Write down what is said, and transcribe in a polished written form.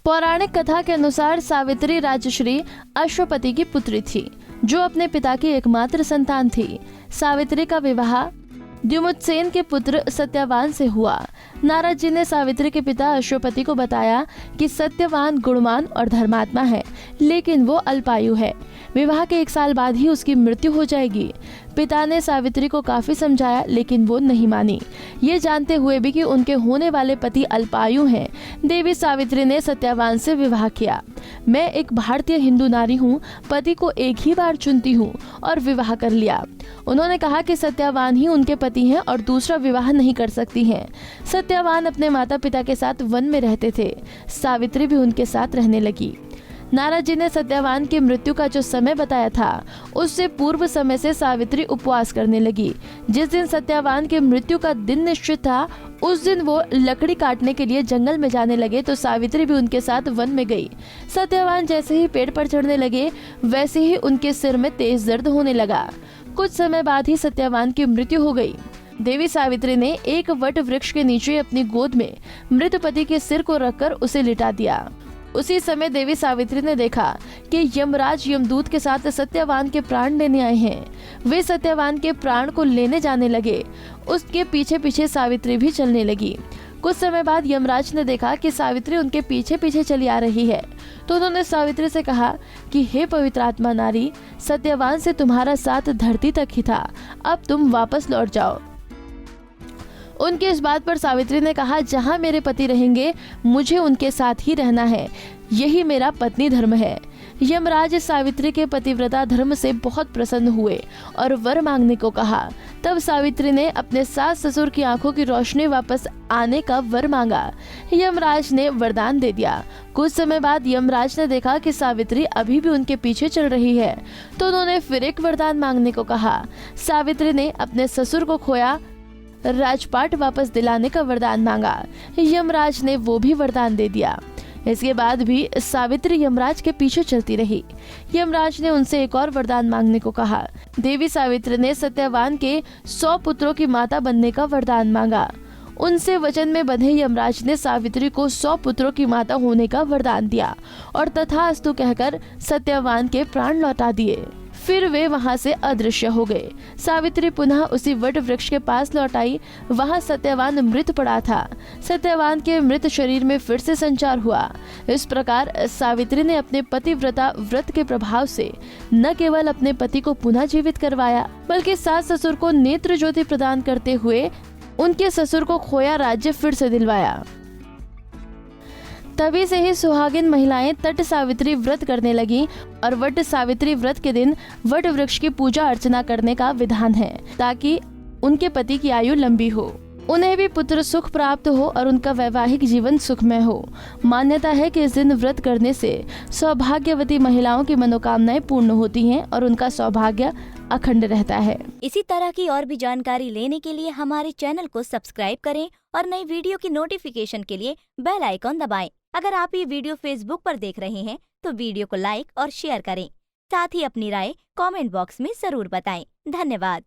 पौराणिक कथा के अनुसार सावित्री राजश्री अश्वपति की पुत्री थी, जो अपने पिता की एकमात्र संतान थी। सावित्री का विवाह द्युमत्सेन के पुत्र सत्यवान से हुआ। नारद जी ने सावित्री के पिता अश्वपति को बताया कि सत्यवान गुणवान और धर्मात्मा है, लेकिन वो अल्पायु है। विवाह के 1 साल बाद ही उसकी मृत्यु हो जाएगी। पिता ने सावित्री को काफी समझाया, लेकिन वो नहीं मानी। ये जानते हुए भी कि उनके होने वाले पति अल्पायु हैं, देवी सावित्री ने सत्यवान से विवाह किया। मैं एक भारतीय हिंदू नारी हूँ, पति को एक ही बार चुनती हूँ और विवाह कर लिया। उन्होंने कहा कि सत्यवान ही उनके पति हैं और दूसरा विवाह नहीं कर सकती हैं। सत्यवान अपने माता पिता के साथ वन में रहते थे। सावित्री भी उनके साथ रहने लगी। नारद जी ने सत्यवान की मृत्यु का जो समय बताया था, उससे पूर्व समय से सावित्री उपवास करने लगी। जिस दिन सत्यवान की मृत्यु का दिन निश्चित था, उस दिन वो लकड़ी काटने के लिए जंगल में जाने लगे, तो सावित्री भी उनके साथ वन में गई। सत्यवान जैसे ही पेड़ पर चढ़ने लगे, वैसे ही उनके सिर में तेज दर्द होने लगा। कुछ समय बाद ही सत्यवान की मृत्यु हो गई। देवी सावित्री ने एक वट वृक्ष के नीचे अपनी गोद में मृत पति के सिर को रखकर उसे लिटा दिया। उसी समय देवी सावित्री ने देखा कि यमराज यमदूत के साथ सत्यवान के प्राण लेने आए हैं। वे सत्यवान के प्राण को लेने जाने लगे। उसके पीछे पीछे सावित्री भी चलने लगी। कुछ समय बाद यमराज ने देखा कि सावित्री उनके पीछे पीछे चली आ रही है, तो उन्होंने सावित्री से कहा कि हे पवित्र आत्मा नारी, सत्यवान से तुम्हारा साथ धरती तक ही था, अब तुम वापस लौट जाओ। उनकी इस बात पर सावित्री ने कहा, जहाँ मेरे पति रहेंगे मुझे उनके साथ ही रहना है, यही मेरा पत्नी धर्म है। यमराज सावित्री के पतिव्रता धर्म से बहुत प्रसन्न हुए और वर मांगने को कहा। तब सावित्री ने अपने सास ससुर की आंखों की रोशनी वापस आने का वर मांगा। यमराज ने वरदान दे दिया। कुछ समय बाद यमराज ने देखा कि सावित्री अभी भी उनके पीछे चल रही है, तो उन्होंने फिर एक वरदान मांगने को कहा। सावित्री ने अपने ससुर को खोया राजपाट वापस दिलाने का वरदान मांगा। यमराज ने वो भी वरदान दे दिया। इसके बाद भी सावित्री यमराज के पीछे चलती रही। यमराज ने उनसे एक और वरदान मांगने को कहा। देवी सावित्री ने सत्यवान के 100 पुत्रों की माता बनने का वरदान मांगा। उनसे वचन में बंधे यमराज ने सावित्री को 100 पुत्रों की माता होने का वरदान दिया और तथास्तु कहकर सत्यवान के प्राण लौटा दिए। फिर वे वहां से अदृश्य हो गए। सावित्री पुनः उसी वट वृक्ष के पास लौट आई। वहां सत्यवान मृत पड़ा था। सत्यवान के मृत शरीर में फिर से संचार हुआ। इस प्रकार सावित्री ने अपने पतिव्रता व्रत के प्रभाव से न केवल अपने पति को पुनः जीवित करवाया, बल्कि सास ससुर को नेत्र ज्योति प्रदान करते हुए उनके ससुर को खोया राज्य फिर से दिलवाया। तभी से ही सुहागिन महिलाएं तट सावित्री व्रत करने लगी और वट सावित्री व्रत के दिन वट वृक्ष की पूजा अर्चना करने का विधान है, ताकि उनके पति की आयु लंबी हो, उन्हें भी पुत्र सुख प्राप्त हो और उनका वैवाहिक जीवन सुखमय हो। मान्यता है कि इस दिन व्रत करने से सौभाग्यवती महिलाओं की मनोकामनाएं पूर्ण होती हैं और उनका सौभाग्य अखंड रहता है। इसी तरह की और भी जानकारी लेने के लिए हमारे चैनल को सब्सक्राइब करें और नई वीडियो की नोटिफिकेशन के लिए बेल आइकॉन दबाएं। अगर आप ये वीडियो फेसबुक पर देख रहे हैं तो वीडियो को लाइक और शेयर करें। साथ ही अपनी राय कमेंट बॉक्स में जरूर बताएं। धन्यवाद।